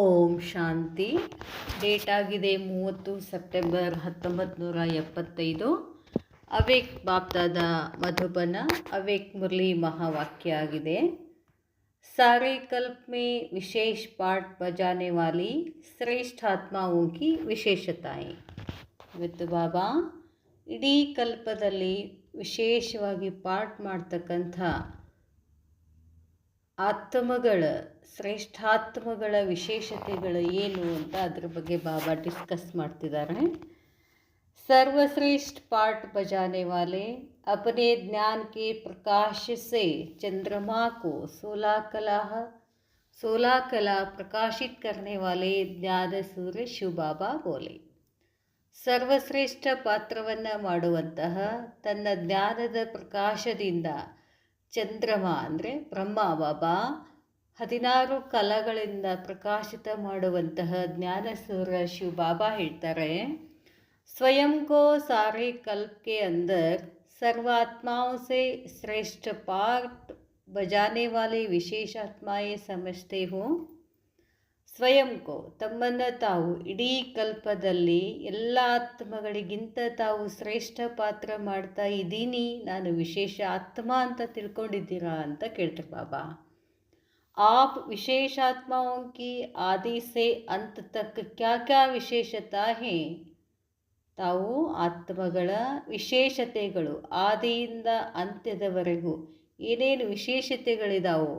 ಓಂ ಶಾಂತಿ. Date ಆಗಿದೆ 30 September 1975. ಅವೇಕ್ ಬಾಪ್ದಾದ ಮಧುಬನ ಅವೇಕ್ ಮುರಳಿ ಮಹಾವಾಕ್ಯ ಆಗಿದೆ. सारे कल्प में विशेष पाठ बजाने वाली श्रेष्ठ आत्माओं की विशेषताएं. ಇವತ್ತು ಬಾಬಾ ಇಡೀ ಕಲ್ಪದಲ್ಲಿ ವಿಶೇಷವಾಗಿ ಪಾಠ ಮಾಡ್ತಕ್ಕಂಥ ಆತ್ಮಗಳ ಶ್ರೇಷ್ಠಾತ್ಮಗಳ ವಿಶೇಷತೆಗಳು ಏನು ಅಂತ ಅದ್ರ ಬಗ್ಗೆ ಬಾಬಾ ಡಿಸ್ಕಸ್ ಮಾಡ್ತಿದ್ದಾರೆ. सर्वश्रेष्ठ पाठ बजाने वाले अपने ज्ञान के प्रकाश से चंद्रमा को 16 कला प्रकाशित करने वाले ज्ञान सूर्य शिव बाबा बोले. ಸರ್ವಶ್ರೇಷ್ಠ ಪಾತ್ರವನ್ನು ಮಾಡುವಂತಹ ತನ್ನ ಜ್ಞಾನದ ಪ್ರಕಾಶದಿಂದ ಚಂದ್ರಮ ಅಂದರೆ ಬ್ರಹ್ಮ ಬಾಬಾ 16 ಕಲಗಳಿಂದ ಪ್ರಕಾಶಿತ ಮಾಡುವಂತಹ ಜ್ಞಾನ ಸೂರ್ಯ ಶಿವ ಬಾಬಾ ಹೇಳ್ತಾರೆ, स्वयं को सारे कल्प के अंदर सर्वात्माओं से श्रेष्ठ पाठ बजाने वाले विशेष आत्माएं समझते हो. ಸ್ವಯಂ ಕೋ ತಮ್ಮನ್ನು ತಾವು ಇಡೀ ಕಲ್ಪದಲ್ಲಿ ಎಲ್ಲ ಆತ್ಮಗಳಿಗಿಂತ ತಾವು ಶ್ರೇಷ್ಠ ಪಾತ್ರ ಮಾಡ್ತಾ ಇದ್ದೀನಿ, ನಾನು ವಿಶೇಷ ಆತ್ಮ ಅಂತ ತಿಳ್ಕೊಂಡಿದ್ದೀರಾ ಅಂತ ಕೇಳ್ತಾರೆ ಬಾಬಾ. आप विशेष आत्माओं की आदि से अंत तक क्या क्या विशेषता है. ತಾವು ಆತ್ಮಗಳ ವಿಶೇಷತೆಗಳು ಆದಿಯಿಂದ ಅಂತ್ಯದವರೆಗೂ ಏನೇನು ವಿಶೇಷತೆಗಳಿದಾವೋ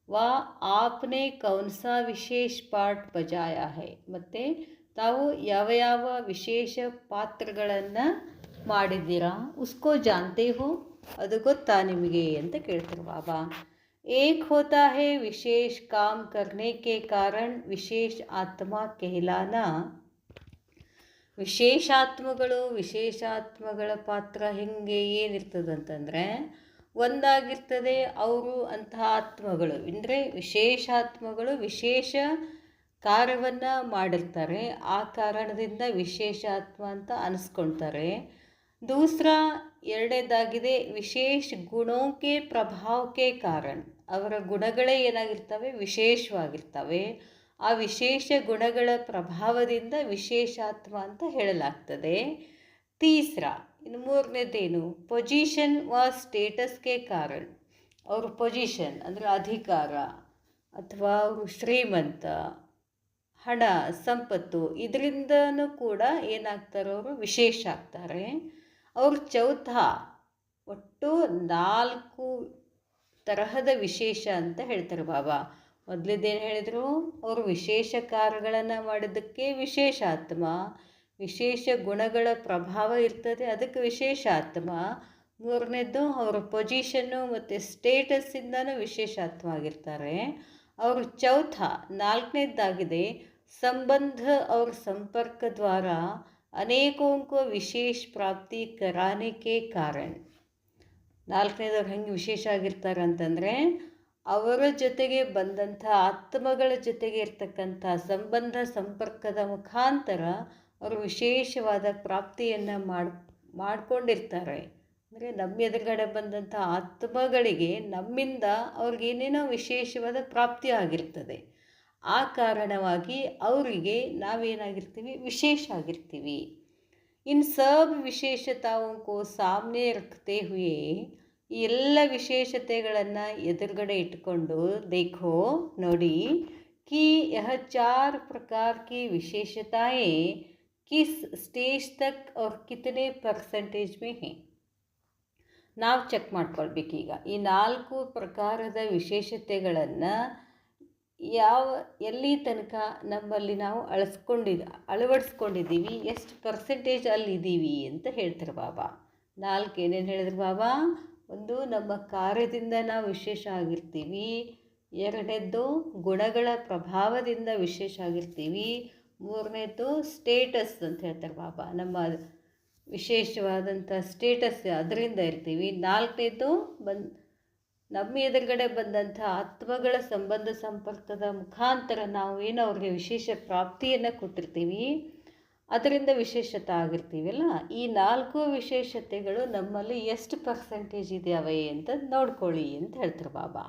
ವಾ ಆಪ್ನೆ ಕೌನ್ಸಾ ವಿಶೇಷ ಪಾಠ ಬಜಾಯ ಹೈ, ಮತ್ತು ತಾವು ಯಾವ ಯಾವ ವಿಶೇಷ ಪಾತ್ರಗಳನ್ನು ಮಾಡಿದ್ದೀರಾ ಉಸ್ಕೋ ಜಾನ್ತೆ ಹೋ, ಅದು ಗೊತ್ತಾ ನಿಮಗೆ ಅಂತ ಕೇಳ್ತಾರೆ ಬಾಬಾ. ಏಕ್ ಹೋತಾ ಹೈ ವಿಶೇಷ ಕಾಮ್ ಕರ್ನೆ ಕೆ ಕಾರಣ ವಿಶೇಷ ಆತ್ಮ ಕೆಹಲಾನಾ. ವಿಶೇಷಾತ್ಮಗಳ ಪಾತ್ರ ಹೆಂಗೆ ಏನಿರ್ತದಂತಂದರೆ, ಒಂದಾಗಿರ್ತದೆ ಅವರು ಅಂತಹ ಆತ್ಮಗಳು ಅಂದರೆ ವಿಶೇಷಾತ್ಮಗಳು ವಿಶೇಷ ಕಾರ್ಯವನ್ನು ಮಾಡಿರ್ತಾರೆ, ಆ ಕಾರಣದಿಂದ ವಿಶೇಷ ಆತ್ಮ ಅಂತ ಅನಿಸ್ಕೊಳ್ತಾರೆ. ಎರಡನೇದಾಗಿದೆ ವಿಶೇಷ ಗುಣೋಕೆ ಪ್ರಭಾವಕ್ಕೆ ಕಾರಣ, ಅವರ ಗುಣಗಳೇ ಏನಾಗಿರ್ತವೆ ವಿಶೇಷವಾಗಿರ್ತವೆ, ಆ ವಿಶೇಷ ಗುಣಗಳ ಪ್ರಭಾವದಿಂದ ವಿಶೇಷಾತ್ಮ ಅಂತ ಹೇಳಲಾಗ್ತದೆ. ಇನ್ನು ಮೂರನೇದೇನು ಪೊಸಿಷನ್ ವಾ ಸ್ಟೇಟಸ್ಗೆ ಕಾರಣ, ಅವ್ರ ಪೊಸಿಷನ್ ಅಂದರೆ ಅಧಿಕಾರ ಅಥವಾ ಅವರು ಶ್ರೀಮಂತ ಹಣ ಸಂಪತ್ತು ಇದರಿಂದನೂ ಕೂಡ ಏನಾಗ್ತಾರೆ ಅವರು ವಿಶೇಷ ಆಗ್ತಾರೆ. ಅವರು ಒಟ್ಟು 4 ತರಹದ ವಿಶೇಷ ಅಂತ ಹೇಳ್ತಾರೆ ಬಾಬಾ. ಮೊದಲೇದೇನು ಹೇಳಿದರು, ಅವರು ವಿಶೇಷ ಕಾರ್ಯಗಳನ್ನು ಮಾಡಿದ್ದಕ್ಕೆ ವಿಶೇಷ ಆತ್ಮ, ವಿಶೇಷ ಗುಣಗಳ ಪ್ರಭಾವ ಇರ್ತದೆ ಅದಕ್ಕೆ ವಿಶೇಷ ಆತ್ಮ. ಮೂರನೇದು ಅವರ ಪೊಸಿಷನ್ನು ಮತ್ತು ಸ್ಟೇಟಸ್ಸಿಂದನೂ ವಿಶೇಷ ಆತ್ಮ ಆಗಿರ್ತಾರೆ. ಅವರು ನಾಲ್ಕನೇದಾಗಿದೆ ಸಂಬಂಧ और संपर्क द्वारा अनेकों को विशेष प्राप्ति कराने के कारण. ನಾಲ್ಕನೇದವ್ರು ಹೆಂಗೆ ವಿಶೇಷ ಆಗಿರ್ತಾರೆ ಅಂತಂದರೆ, ಅವರ ಜೊತೆಗೆ ಬಂದಂಥ ಆತ್ಮಗಳ ಜೊತೆಗೆ ಇರ್ತಕ್ಕಂಥ ಸಂಬಂಧ ಸಂಪರ್ಕದ ಮುಖಾಂತರ ಅವರು ವಿಶೇಷವಾದ ಪ್ರಾಪ್ತಿಯನ್ನು ಮಾಡಿಕೊಂಡಿರ್ತಾರೆ. ಅಂದರೆ ನಮ್ಮ ಎದುರುಗಡೆ ಬಂದಂಥ ಆತ್ಮಗಳಿಗೆ ನಮ್ಮಿಂದ ಅವ್ರಿಗೇನೇನೋ ವಿಶೇಷವಾದ ಪ್ರಾಪ್ತಿ ಆಗಿರ್ತದೆ. ಆ ಕಾರಣವಾಗಿ ಅವರಿಗೆ ನಾವೇನಾಗಿರ್ತೀವಿ ವಿಶೇಷ ಆಗಿರ್ತೀವಿ. ಇನ್ ಸಬ್ ವಿಶೇಷತಾओं को सामने रखते हुए, ಈ ಎಲ್ಲ ವಿಶೇಷತೆಗಳನ್ನು ಎದುರುಗಡೆ ಇಟ್ಕೊಂಡು देखो ನೋಡಿ कि यह 4 प्रकार की विशेषताएं किस स्टेज तक और कितने परसेंटेज में हैं. ನಾವು ಚೆಕ್ ಮಾಡ್ಕೊಳ್ಬೇಕೀಗ ಈ 4 ಪ್ರಕಾರದ ವಿಶೇಷತೆಗಳನ್ನು ಎಲ್ಲಿ ತನಕ ನಮ್ಮಲ್ಲಿ ನಾವು ಅಳವಡಿಸ್ಕೊಂಡಿದ್ದೀವಿ, ಎಷ್ಟು ಪರ್ಸೆಂಟೇಜ್ ಅಲ್ಲಿದ್ದೀವಿ ಅಂತ ಹೇಳ್ತಾರೆ ಬಾಬಾ. 4 ಏನೇನು ಹೇಳಿದ್ರು ಬಾಬಾ. ಒಂದು, ನಮ್ಮ ಕಾರ್ಯದಿಂದ ನಾವು ವಿಶೇಷ ಆಗಿರ್ತೀವಿ. ಎರಡನೇದ್ದು ಗುಣಗಳ ಪ್ರಭಾವದಿಂದ ವಿಶೇಷ ಆಗಿರ್ತೀವಿ. ಮೂರನೇದು ಸ್ಟೇಟಸ್ ಅಂತ ಹೇಳ್ತಾರೆ ಬಾಬಾ, ನಮ್ಮ ವಿಶೇಷವಾದಂಥ ಸ್ಟೇಟಸ್ ಅದರಿಂದ ಇರ್ತೀವಿ. ನಾಲ್ಕನೇದು ನಮ್ಮ ಎದುರುಗಡೆ ಬಂದಂಥ ಆತ್ಮಗಳ ಸಂಬಂಧ ಸಂಪರ್ಕದ ಮುಖಾಂತರ ನಾವು ಏನೋ ಅವ್ರಿಗೆ ವಿಶೇಷ ಪ್ರಾಪ್ತಿಯನ್ನು ಕೊಟ್ಟಿರ್ತೀವಿ, ಅದರಿಂದ ವಿಶೇಷತೆ ಆಗಿರ್ತೀವಲ್ಲ. ಈ 4 ವಿಶೇಷತೆಗಳು ನಮ್ಮಲ್ಲಿ ಎಷ್ಟು ಪರ್ಸೆಂಟೇಜ್ ಇದ್ದಾವೆ ಅಂತ ನೋಡ್ಕೊಳ್ಳಿ ಅಂತ ಹೇಳ್ತಾರೆ ಬಾಬಾ.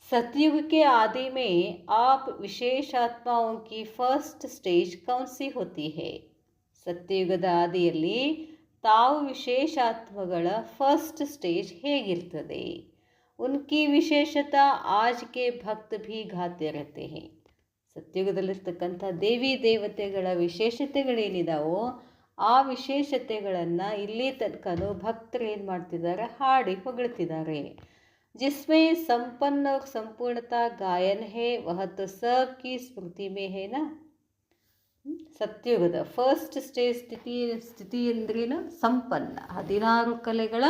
सतयुग के आदि में आप विशेष आत्माओं की फर्स्ट स्टेज कौन सी होती है? ಸತ್ಯಯುಗದ ಆದಿಯಲ್ಲಿ ತಾವು ವಿಶೇಷ ಆತ್ಮಗಳ ಫಸ್ಟ್ ಸ್ಟೇಜ್ ಹೇಗಿರ್ತದೆ? ಉನ್ಕಿ ವಿಶೇಷತಾ ಆಜ್ ಕೆ ಭಕ್ತ ಭೀ ಗಾತೆ रहते हैं. ಸತ್ಯಯುಗದಲ್ಲಿರ್ತಕ್ಕಂಥ ದೇವಿ ದೇವತೆಗಳ ವಿಶೇಷತೆಗಳೇನಿದಾವೋ ಆ ವಿಶೇಷತೆಗಳನ್ನು ಇಲ್ಲಿ ತನಕನೂ ಭಕ್ತರು ಏನು ಮಾಡ್ತಿದ್ದಾರೆ, ಹಾಡಿ ಹೊಗಳ್ತಿದ್ದಾರೆ. जिसमें संपन्न और संपूर्णता गायन है वह तो सबकी स्मृति में है ना. ಸತ್ಯಯುಗದ ಫಸ್ಟ್ ಸ್ಟೇಜ್ ಸ್ಥಿತಿ ಅಂದ್ರೇನು? ಸಂಪನ್ನ, 16 ಕಲೆಗಳ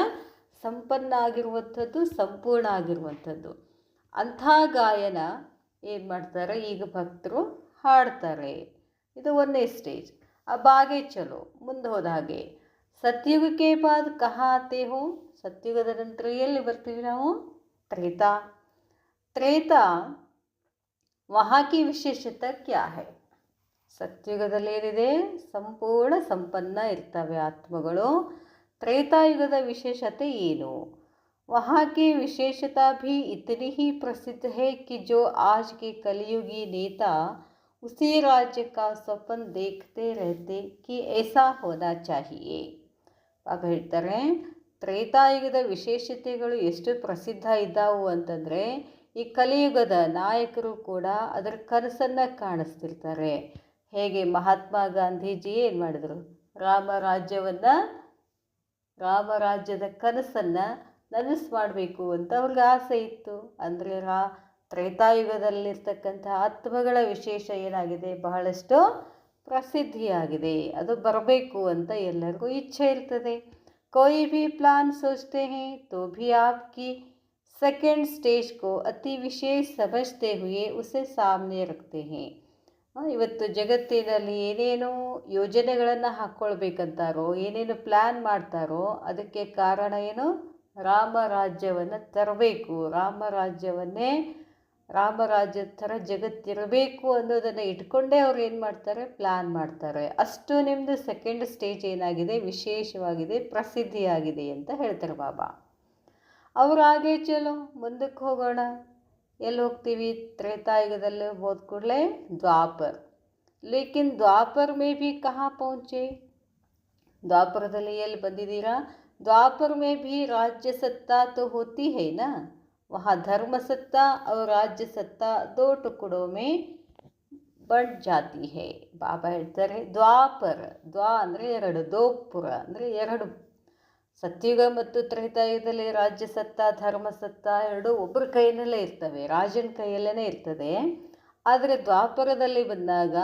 ಸಂಪನ್ನ ಆಗಿರುವಂಥದ್ದು, ಸಂಪೂರ್ಣ ಆಗಿರುವಂಥದ್ದು. ಅಂಥ ಗಾಯನ ಏನು ಮಾಡ್ತಾರೆ, ಈಗ ಭಕ್ತರು ಹಾಡ್ತಾರೆ. ಇದು ಒಂದನೇ ಸ್ಟೇಜ್. अब आगे चलो, ಮುಂದೆ ಹೋದ ಹಾಗೆ ಸತ್ಯುಗಕ್ಕೆ ಬಾದ್ ಕहाँ आते हो? ಸತ್ಯುಗದ ನಂತರ ಎಲ್ಲಿ ಬರ್ತೀವಿ ನಾವು? त्रेता. त्रेता वहाँ की विशेषता क्या है? ಸತ್ಯುಗದಲ್ಲಿ ಏನಿದೆ? ಸಂಪೂರ್ಣ ಸಂಪನ್ನ ಇರ್ತವೆ ಆತ್ಮಗಳು. ತ್ರೇತಾಯುಗದ ವಿಶೇಷತೆ ಏನು? वहाँ की विशेषता भी इतनी ही प्रसिद्ध है कि जो आज के कलयुगी नेता उसी राज्य का स्वप्न देखते रहते कि ऐसा होना चाहिए. ಆಗ ಹೇಳ್ತಾರೆ, ತ್ರೇತಾಯುಗದ ವಿಶೇಷತೆಗಳು ಎಷ್ಟು ಪ್ರಸಿದ್ಧ ಇದ್ದಾವು ಅಂತಂದರೆ ಈ ಕಲಿಯುಗದ ನಾಯಕರು ಕೂಡ ಅದರ ಕನಸನ್ನು ಕಾಣಿಸ್ತಿರ್ತಾರೆ. ಹೇಗೆ ಮಹಾತ್ಮ ಗಾಂಧೀಜಿ ಏನು ಮಾಡಿದರು? ರಾಮರಾಜ್ಯದ ಕನಸನ್ನು ನನಸು ಮಾಡಬೇಕು ಅಂತ ಅವ್ರಿಗೆ ಆಸೆ ಇತ್ತು. ಅಂದರೆ ತ್ರೇತಾಯುಗದಲ್ಲಿರ್ತಕ್ಕಂಥ ಆತ್ಮಗಳ ವಿಶೇಷ ಏನಾಗಿದೆ? ಬಹಳಷ್ಟು ಪ್ರಸಿದ್ಧಿಯಾಗಿದೆ. ಅದು ಬರಬೇಕು ಅಂತ ಎಲ್ಲರಿಗೂ ಇಚ್ಛೆ ಇರ್ತದೆ. कोई भी प्लान सोचते हैं तो भी आपकी सेकेंड स्टेज को अति विशेष समझते हुए उसे सामने रखते हैं. ಇವತ್ತು ಜಗತ್ತಿನಲ್ಲಿ ಏನೇನು ಯೋಜನೆಗಳನ್ನು ಹಾಕ್ಕೊಳ್ಬೇಕಂತಾರೋ, ಏನೇನು ಪ್ಲ್ಯಾನ್ ಮಾಡ್ತಾರೋ ಅದಕ್ಕೆ ಕಾರಣ ಏನು? ರಾಮರಾಜ್ಯವನ್ನು ತರಬೇಕು, ರಾಮರಾಜ್ಯದ ಥರ ಜಗತ್ತಿರಬೇಕು ಅನ್ನೋದನ್ನು ಇಟ್ಕೊಂಡೇ ಅವ್ರು ಏನು ಮಾಡ್ತಾರೆ? ಪ್ಲ್ಯಾನ್ ಮಾಡ್ತಾರೆ. ಅಷ್ಟು ನಿಮ್ಮದು ಸೆಕೆಂಡ್ ಸ್ಟೇಜ್ ಏನಾಗಿದೆ? ವಿಶೇಷವಾಗಿದೆ, ಪ್ರಸಿದ್ಧಿಯಾಗಿದೆ ಅಂತ ಹೇಳ್ತಾರೆ ಬಾಬಾ. ಅವ್ರು ಹಾಗೆ ಚಲೋ ಮುಂದಕ್ಕೆ ಹೋಗೋಣ. ಎಲ್ಲಿ ಹೋಗ್ತೀವಿ? ತ್ರೇತಾಯುಗದಲ್ಲಿ ಹೋದ ಕೂಡಲೇ ದ್ವಾಪರ್. ಲೇಕಿನ್ ದ್ವಾಪರ್ ಮೇ ಭಿ ಕहाँ ಪਹੁಂಚೆ? ದ್ವಾಪರದಲ್ಲಿ ಎಲ್ಲಿ ಬಂದಿದ್ದೀರಾ? द्वापर में भी राज्य सत्ता तो होती है ना. वहाँ धर्म सत्ता और राज्य सत्ता 2 टुकड़ों में बंट जाती है. ಬಾಬಾ ಹೇಳ್ತಾರೆ, ದ್ವಾ ಅಂದರೆ 2, ದೋಪುರ ಅಂದರೆ 2. ಸತ್ಯುಗ ಮತ್ತು ತ್ರೇತಾಯುಗದಲ್ಲಿ ರಾಜ್ಯ ಸತ್ತಾ, ಧರ್ಮ ಸತ್ತಾ ಎರಡು ಒಬ್ಬರ ಕೈಯಲ್ಲೇ ಇರ್ತವೆ, ರಾಜನ ಕೈಯಲ್ಲೇ ಇರ್ತದೆ. ಆದರೆ ದ್ವಾಪರದಲ್ಲಿ ಬಂದಾಗ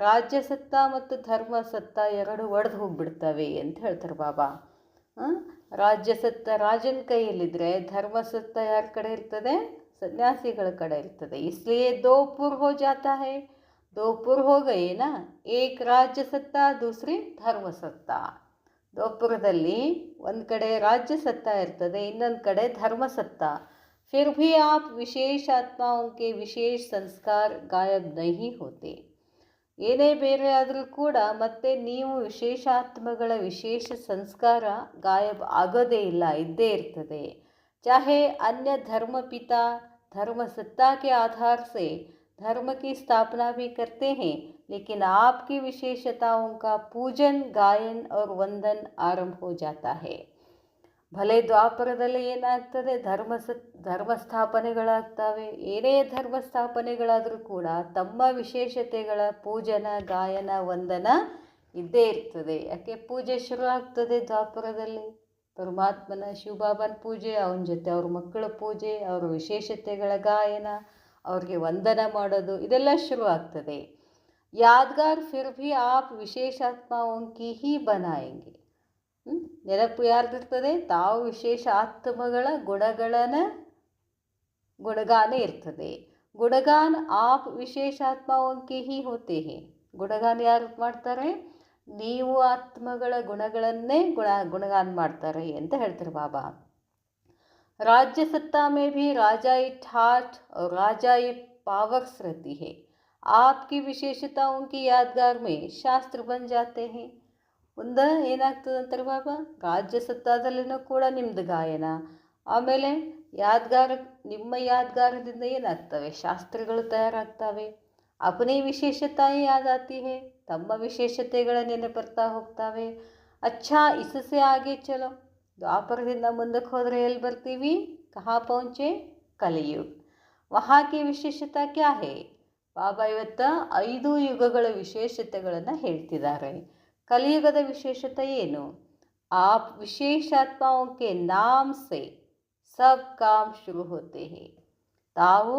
ರಾಜ್ಯ ಸತ್ತಾ ಮತ್ತು ಧರ್ಮ ಸತ್ತಾ 2 ಒಡೆದು ಹೋಗ್ಬಿಡ್ತವೆ ಅಂತ ಹೇಳ್ತಾರೆ ಬಾಬಾ. ರಾಜ್ಯ ಸತ್ತ ರಾಜನ ಕೈಯಲ್ಲಿದ್ದರೆ ಧರ್ಮಸತ್ತ ಯಾರ ಕಡೆ ಇರ್ತದೆ? ಸನ್ಯಾಸಿಗಳ ಕಡೆ ಇರ್ತದೆ. इसलिए 2 पुर हो जाता है. 2 पुर हो गए ना. एक राज्य सत्ता, दूसरी धर्ಮ ಸತ್ತಾ. ದ್ವಾಪುರದಲ್ಲಿ ಒಂದು ಕಡೆ ರಾಜ್ಯ ಸತ್ತಾ ಇರ್ತದೆ, ಇನ್ನೊಂದು ಕಡೆ ಧರ್ಮ ಸತ್ತಾ. फिर भी आप विशेष आत्माओं के विशेष संस्कार गायब नहीं होते. ಏನೇ ಬೇರೆ ಆದರೂ ಕೂಡ ಮತ್ತೆ ನೀವು ವಿಶೇಷಾತ್ಮಗಳ ವಿಶೇಷ ಸಂಸ್ಕಾರ ಗಾಯಬ್ ಆಗೋದೇ ಇಲ್ಲ, ಇದ್ದೇ ಇರ್ತದೆ. ಚಾಹೆ अन्य धर्म पिता धर्म सत्ता के आधार से धर्म की स्थापना भी करते हैं, लेकिन आपकी विशेषताओं का पूजन, गायन और वंदन आरंभ हो जाता है. ಭಲೆ ದ್ವಾಪರದಲ್ಲಿ ಏನಾಗ್ತದೆ? ಧರ್ಮ ಸ್ಥಾಪನೆಗಳಾಗ್ತವೆ. ಏನೇ ಧರ್ಮ ಸ್ಥಾಪನೆಗಳಾದರೂ ಕೂಡ ತಮ್ಮ ವಿಶೇಷತೆಗಳ ಪೂಜನ, ಗಾಯನ, ವಂದನ ಇದ್ದೇ ಇರ್ತದೆ. ಯಾಕೆ? ಪೂಜೆ ಶುರು ಆಗ್ತದೆ ದ್ವಾಪರದಲ್ಲಿ. ಪರಮಾತ್ಮನ, ಶಿವಬಾಬನ ಪೂಜೆ, ಅವನ ಜೊತೆ ಅವ್ರ ಮಕ್ಕಳ ಪೂಜೆ, ಅವರ ವಿಶೇಷತೆಗಳ ಗಾಯನ, ಅವ್ರಿಗೆ ವಂದನ ಮಾಡೋದು, ಇದೆಲ್ಲ ಶುರು ಆಗ್ತದೆ. ಯಾದ್ಗಾರ್ ಫಿರ್ ಭಿ ಆಪ್ ವಿಶೇಷಾತ್ಮಾओं की ही बनाएंगे. ನೆನಪು ಯಾರ್ದಿರ್ತದೆ? ತಾವು ವಿಶೇಷ ಆತ್ಮಗಳ ಗುಣಗಾನ ಇರ್ತದೆ. ಗುಣಗಾನ ಆಪ್ ವಿಶೇಷಾತ್ಮಾओं के ही होते हैं. ಗುಣಗಾನ ಯಾರು ಮಾಡ್ತಾರೆ? ನೀವು ಆತ್ಮಗಳ ಗುಣಗಳನ್ನೇ ಗುಣಗಾನ ಮಾಡ್ತಾರೆ ಅಂತ ಹೇಳ್ತಾರೆ ಬಾಬಾ. राज्य सत्ता में भी राजाई ठाठ और राजाई पावर्स रहती है. आपकी विशेषताओं की यादगार में शास्त्र बन जाते हैं. ಮುಂದೆ ಏನಾಗ್ತದೆ ಅಂತಾರೆ ಬಾಬಾ? ರಾಜ್ಯ ಸತ್ತಾದಲ್ಲಿನೂ ಕೂಡ ನಿಮ್ಮದು ಗಾಯನ, ಆಮೇಲೆ ನಿಮ್ಮ ಯಾದ್ಗಾರದಿಂದ ಏನಾಗ್ತವೆ, ಶಾಸ್ತ್ರಗಳು ತಯಾರಾಗ್ತವೆ. ಅಪನೇ ವಿಶೇಷತಾಯೇ ಯಾದ್ ಆತಿ ಹೇ, ತಮ್ಮ ವಿಶೇಷತೆಗಳ ನೆನಪು ಬರ್ತಾ ಹೋಗ್ತವೆ. ಅಚ್ಛಾ ಇಸಸೆ ಆಗೆ ಚಲೋ, ದ್ವಾಪರದಿಂದ ಮುಂದಕ್ಕೆ ಹೋದರೆ ಎಲ್ಲಿ ಬರ್ತೀವಿ, ಕಹಾ ಪਹੁಂಚೆ, ಕಲಿಯುಗ್. ವಹಾಕಿ ವಿಶೇಷತಾ ಕ್ಯಾ ಹೇ, ಬಾಬಾ ಇವತ್ತು 5 ಯುಗಗಳ ವಿಶೇಷತೆಗಳನ್ನು ಹೇಳ್ತಿದ್ದಾರೆ. ಕಲಿಯುಗದ ವಿಶೇಷತೆ ಏನು, आप विशेष आत्माओं के नाम से सब काम ಶುರು ಹೋತೆ ಹೇ. ತಾವು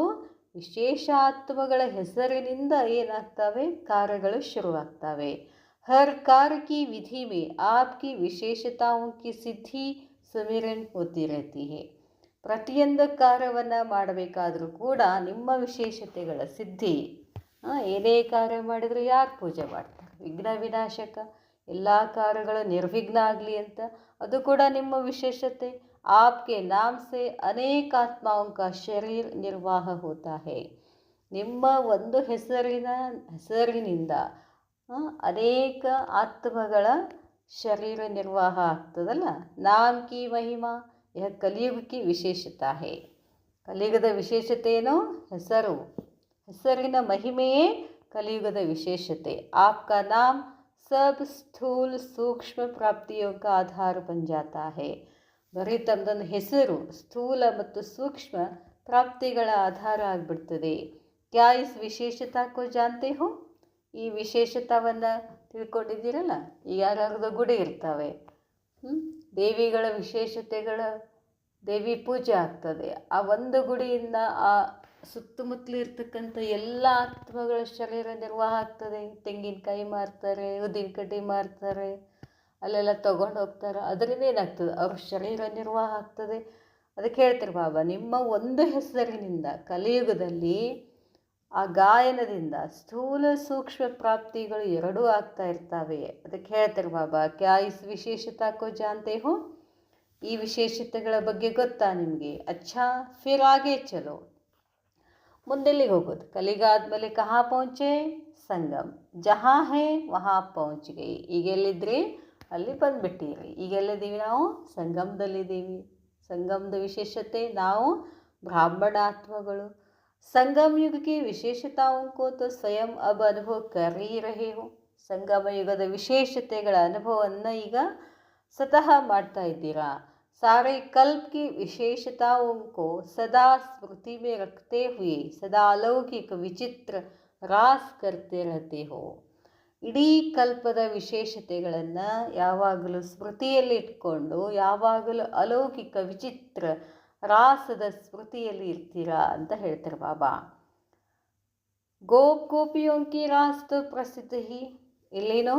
ವಿಶೇಷ ಆತ್ಮಗಳ ಹೆಸರಿನಿಂದ ಏನಾಗ್ತವೆ, ಕಾರ್ಯಗಳು ಶುರುವಾಗ್ತವೆ. ಹರ್ ಕಾರ್ಯ ಕಿ ವಿಧಿ ಮೇ ಆಪ್ಕಿ ವಿಶೇಷತಾओं की ಸಿದ್ಧಿ ಸುಮಿರನ್ ಹೋತಿ रहती है. ಪ್ರತಿಯೊಂದು ಕಾರ್ಯವನ್ನು ಮಾಡಬೇಕಾದರೂ ಕೂಡ ನಿಮ್ಮ ವಿಶೇಷತೆಗಳ ಸಿದ್ಧಿ. ಏನೇ ಕಾರ್ಯ ಮಾಡಿದರೂ ಯಾರು ಪೂಜೆ ಮಾಡ್ತಾರೆ, ವಿಘ್ನ ವಿನಾಶಕ, ಎಲ್ಲ ಕಾರ್ಯಗಳು ನಿರ್ವಿಘ್ನ ಆಗಲಿ ಅಂತ, ಅದು ಕೂಡ ನಿಮ್ಮ ವಿಶೇಷತೆ. ಆಪ್ಕೆ ನಾಮ್ ಸೆ ಅನೇಕ ಆತ್ಮಾओं का ಶರೀರ ನಿರ್ವಾಹ ಹೋತಾ ಹೇ. ನಿಮ್ಮ ಒಂದು ಹೆಸರಿನಿಂದ ಅನೇಕ ಆತ್ಮಗಳ ಶರೀರ ನಿರ್ವಾಹ ಆಗ್ತದಲ್ಲ. ನಾಮ್ ಕಿ ಮಹಿಮಾ ಯಹ ಕಲಿಯುಗ ಕಿ ವಿಶೇಷತಾ ಹೇ. ಕಲಿಯುಗದ ವಿಶೇಷತೆ ಏನು, ಹೆಸರಿನ ಮಹಿಮೆಯೇ ಕಲಿಯುಗದ ವಿಶೇಷತೆ. ಆಪ್ಕಾ ನಾಮ್ सब ಸ್ಥೂಲ ಸೂಕ್ಷ್ಮ ಪ್ರಾಪ್ತಿಯೋ ಕಾ ಆಧಾರ ಬನ್ ಜಾತಾ ಹೇ. ಬರೀ ತಮ್ಮದೊಂದು ಹೆಸರು ಸ್ಥೂಲ ಮತ್ತು ಸೂಕ್ಷ್ಮ ಪ್ರಾಪ್ತಿಗಳ ಆಧಾರ ಆಗಿಬಿಡ್ತದೆ. ಕ್ಯಾ ಇಸ್ ವಿಶೇಷತಾ ಕೋ ಜಾನ್ತೆ ಹೋ, ಈ ವಿಶೇಷತಾವನ್ನು ತಿಳ್ಕೊಂಡಿದ್ದೀರಲ್ಲ. ಈಗ ಯಾರ್ಯಾರ್ದು ಗುಡಿ ಇರ್ತವೆ, ದೇವಿಗಳ ವಿಶೇಷತೆಗಳ, ದೇವಿ ಪೂಜೆ ಆಗ್ತದೆ. ಆ ಒಂದು ಗುಡಿಯಿಂದ ಆ ಸುತ್ತಮುತ್ತಲು ಇರ್ತಕ್ಕಂಥ ಎಲ್ಲ ಆತ್ಮಗಳ ಶರೀರ ನಿರ್ವಾಹ ಆಗ್ತದೆ. ತೆಂಗಿನಕಾಯಿ ಮಾರ್ತಾರೆ, ಉದ್ದಿನ ಕಡ್ಡಿ ಮಾರ್ತಾರೆ, ಅಲ್ಲೆಲ್ಲ ತೊಗೊಂಡು ಹೋಗ್ತಾರೆ. ಅದರಿಂದ ಏನಾಗ್ತದೆ, ಅವ್ರ ಶರೀರ ನಿರ್ವಾಹ ಆಗ್ತದೆ. ಅದಕ್ಕೆ ಹೇಳ್ತಾರೆ ಬಾಬಾ, ನಿಮ್ಮ ಒಂದು ಹೆಸರಿನಿಂದ ಕಲಿಯುಗದಲ್ಲಿ ಆ ಗಾಯನದಿಂದ ಸ್ಥೂಲ ಸೂಕ್ಷ್ಮ ಪ್ರಾಪ್ತಿಗಳು ಎರಡೂ ಆಗ್ತಾ ಇರ್ತವೆ. ಅದಕ್ಕೆ ಹೇಳ್ತಾರೆ ಬಾಬಾ, ಕ್ಯಾ ಇಸ್ ವಿಶೇಷತಾ ಕೋ ಜಾನ್ತೆ ಹೋ, ಈ ವಿಶೇಷತೆಗಳ ಬಗ್ಗೆ ಗೊತ್ತಾ ನಿಮಗೆ. ಅಚ್ಛಾ ಫಿರ್ ಆಗೆ ಚಲೋ, ಮುಂದೆಲ್ಲಿಗೆ ಹೋಗೋದು. ಕಲಿಗ ಆದಮೇಲೆ ಕಹಾ ಪਹੁಂಚೆ, ಸಂಗಮ್. ಜಹಾ ಹೇ ವಹಾ ಪਹੁಂಚ್ ಗೈ. ಈಗ ಎಲ್ಲಿದ್ರಿ ಅಲ್ಲಿ ಬಂದುಬಿಟ್ಟಿರಿ. ಈಗ ಎಲ್ಲಿದ್ದೀವಿ ನಾವು, ಸಂಗಮದಲ್ಲಿದ್ದೀವಿ. ಸಂಗಮದ ವಿಶೇಷತೆ, ನಾವು ಬ್ರಾಹ್ಮಣ ಆತ್ಮಗಳು. ಸಂಗಮ ಯುಗ ಕಿ ವಿಶೇಷತಾओं को तो ಸ್ವಯಂ ಅಬ್ ಅನುಭವ ಕರ್ ಹಿ ರಹೆ ಹೋ. ಸಂಗಮ ಯುಗದ ವಿಶೇಷತೆಗಳ ಅನುಭವವನ್ನು ಈಗ ಸ್ವತಃ ಮಾಡ್ತಾ ಇದ್ದೀರಾ. सारे कल्प की विशेषताओं को सदा स्मृति में रखते हुए सदा अलौकिक ವಿಚಿತ್ರ ರಾಸ್ करते रहते हो. ಇಡೀ ಕಲ್ಪದ ವಿಶೇಷತೆಗಳನ್ನು ಯಾವಾಗಲೂ ಸ್ಮೃತಿಯಲ್ಲಿ ಇಟ್ಕೊಂಡು ಯಾವಾಗಲೂ ಅಲೌಕಿಕ ವಿಚಿತ್ರ ರಾಸದ ಸ್ಮೃತಿಯಲ್ಲಿ ಇರ್ತೀರಾ ಅಂತ ಹೇಳ್ತಾರೆ ಬಾಬಾ. ಗೋಪ್ ಗೋಪಿಯೋಂ ಕಿ ರಾಸ್ ತೋ ಪ್ರಸಿದ್ಧ ಹಿ. ಇಲ್ಲೇನೋ